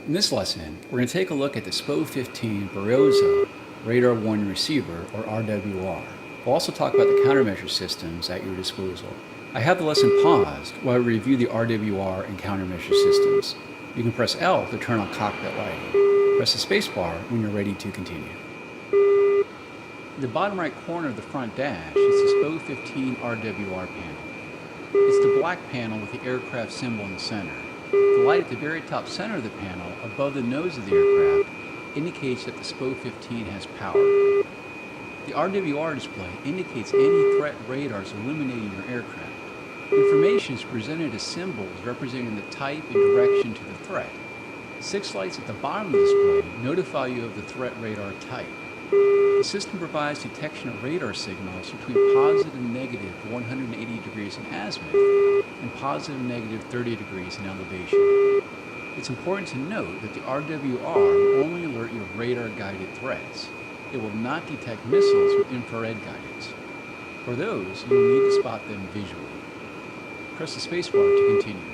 In this lesson, we're going to take a look at the Su-27 Berioza Radar Warning Receiver, or RWR. We'll also talk about the countermeasure systems at your disposal. I have the lesson paused while I review the RWR and countermeasure systems. You can press L to turn on cockpit lighting. Press the spacebar when you're ready to continue. In the bottom right corner of the front dash is the Su-27 RWR panel. It's the black panel with the aircraft symbol in the center. The light at the very top center of the panel, above the nose of the aircraft, indicates that the Su-27 has power. The RWR display indicates any threat radars illuminating your aircraft. Information is presented as symbols representing the type and direction to the threat. 6 lights at the bottom of the display notify you of the threat radar type. The system provides detection of radar signals between positive and negative 180 degrees in azimuth and positive and negative 30 degrees in elevation. It's important to note that the RWR will only alert you of radar-guided threats. It will not detect missiles with infrared guidance. For those, you will need to spot them visually. Press the spacebar to continue.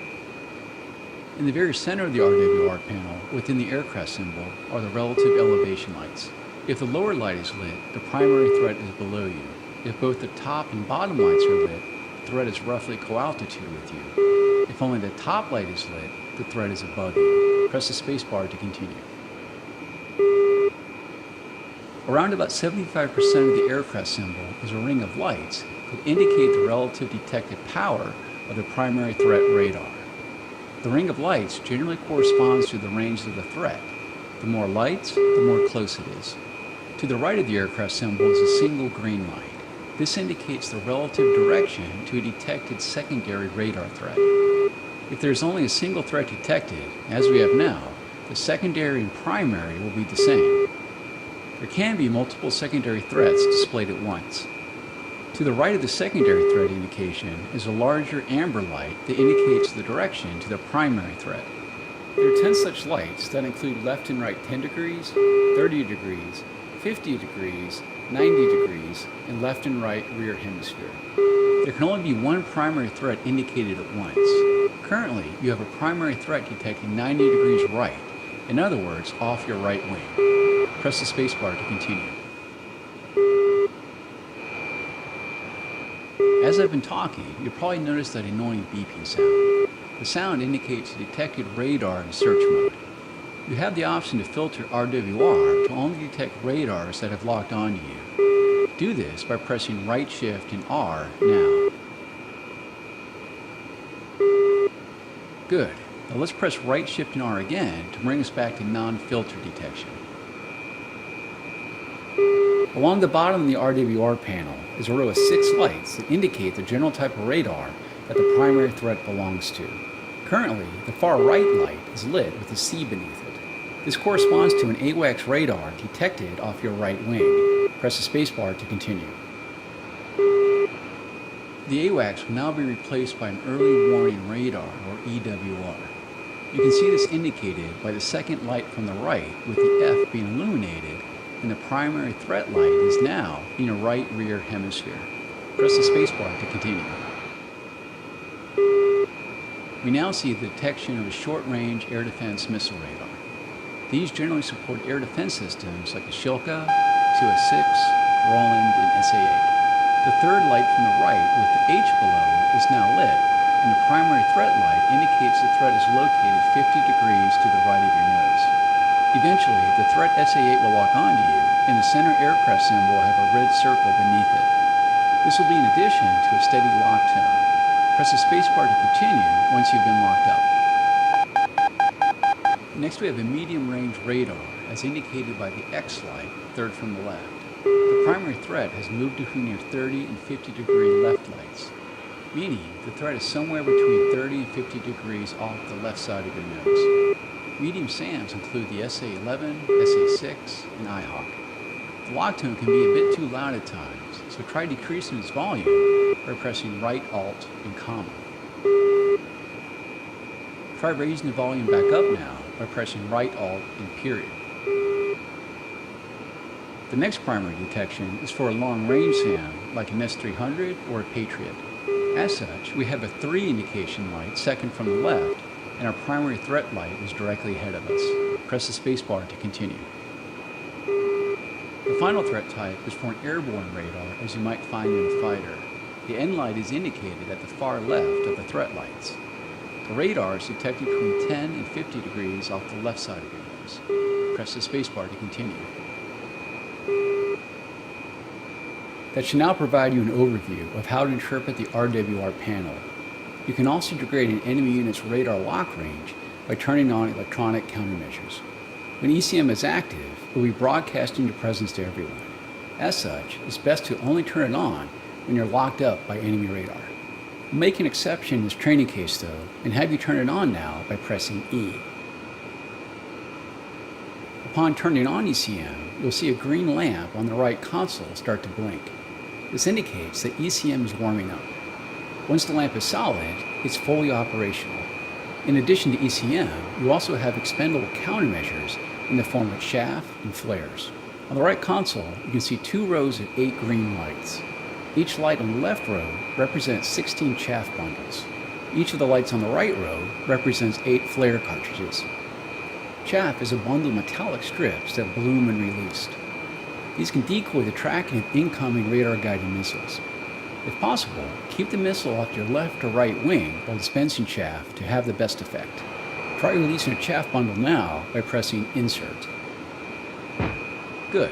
In the very center of the RWR panel, within the aircraft symbol, are the relative elevation lights. If the lower light is lit, the primary threat is below you. If both the top and bottom lights are lit, the threat is roughly co-altitude with you. If only the top light is lit, the threat is above you. Press the spacebar to continue. Around about 75% of the aircraft symbol is a ring of lights that indicate the relative detected power of the primary threat radar. The ring of lights generally corresponds to the range of the threat. The more lights, the more close it is. To the right of the aircraft symbol is a single green light. This indicates the relative direction to a detected secondary radar threat. If there is only a single threat detected, as we have now, the secondary and primary will be the same. There can be multiple secondary threats displayed at once. To the right of the secondary threat indication is a larger amber light that indicates the direction to the primary threat. There are 10 such lights that include left and right 10 degrees, 30 degrees, 50 degrees, 90 degrees, and left and right rear hemisphere. There can only be one primary threat indicated at once. Currently, you have a primary threat detecting 90 degrees right, in other words, off your right wing. Press the spacebar to continue. As I've been talking, you'll probably notice that annoying beeping sound. The sound indicates a detected radar in search mode. You have the option to filter RWR to only detect radars that have locked onto you. Do this by pressing right shift and R now. Good. Now let's press right shift and R again to bring us back to non-filter detection. Along the bottom of the RWR panel is a row of 6 lights that indicate the general type of radar that the primary threat belongs to. Currently, the far right light is lit with a C beneath it. This corresponds to an AWACS radar detected off your right wing. Press the spacebar to continue. The AWACS will now be replaced by an early warning radar, or EWR. You can see this indicated by the second light from the right with the F being illuminated, and the primary threat light is now in your right rear hemisphere. Press the spacebar to continue. We now see the detection of a short-range air defense missile radar. These generally support air defense systems like the Shilka, Su-26, Roland, and SA-8. The third light from the right with the H below is now lit, and the primary threat light indicates the threat is located 50 degrees to the right of your nose. Eventually, the threat SA-8 will lock onto you, and the center aircraft symbol will have a red circle beneath it. This will be in addition to a steady lock tone. Press the spacebar to continue once you've been locked up. Next we have a medium-range radar, as indicated by the X light, third from the left. The primary threat has moved between your 30 and 50 degree left lights, meaning the threat is somewhere between 30 and 50 degrees off the left side of your nose. Medium SAMs include the SA-11, SA-6, and IHAWK. The lock tone can be a bit too loud at times, so try decreasing its volume by pressing right Alt and comma. Try raising the volume back up now by pressing right Alt and period. The next primary detection is for a long-range SAM like an S-300 or a Patriot. As such, we have a 3 indication light second from the left and our primary threat light is directly ahead of us. Press the spacebar to continue. The final threat type is for an airborne radar, as you might find in a fighter. The end light is indicated at the far left of the threat lights. The radar is detected between 10 and 50 degrees off the left side of your nose. Press the spacebar to continue. That should now provide you an overview of how to interpret the RWR panel. You can also degrade an enemy unit's radar lock range by turning on electronic countermeasures. When ECM is active, it will be broadcasting your presence to everyone. As such, it's best to only turn it on when you're locked up by enemy radar. We'll make an exception in this training case though, and have you turn it on now by pressing E. Upon turning on ECM, you'll see a green lamp on the right console start to blink. This indicates that ECM is warming up. Once the lamp is solid, it's fully operational. In addition to ECM, you also have expendable countermeasures in the form of chaff and flares. On the right console, you can see 2 rows of 8 green lights. Each light on the left row represents 16 chaff bundles. Each of the lights on the right row represents 8 flare cartridges. Chaff is a bundle of metallic strips that bloom when released. These can decoy the tracking of incoming radar-guided missiles. If possible, keep the missile off your left or right wing while dispensing chaff to have the best effect. Try releasing a chaff bundle now by pressing Insert. Good.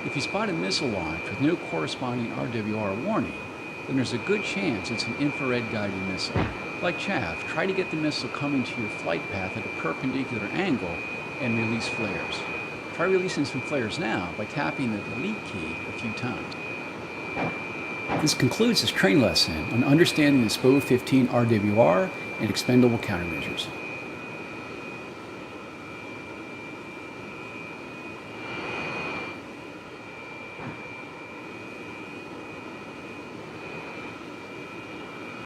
If you spot a missile launch with no corresponding RWR warning, then there's a good chance it's an infrared-guided missile. Like chaff, try to get the missile coming to your flight path at a perpendicular angle and release flares. Try releasing some flares now by tapping the delete key a few times. This concludes this training lesson on understanding the SPO-15 RWR and expendable countermeasures.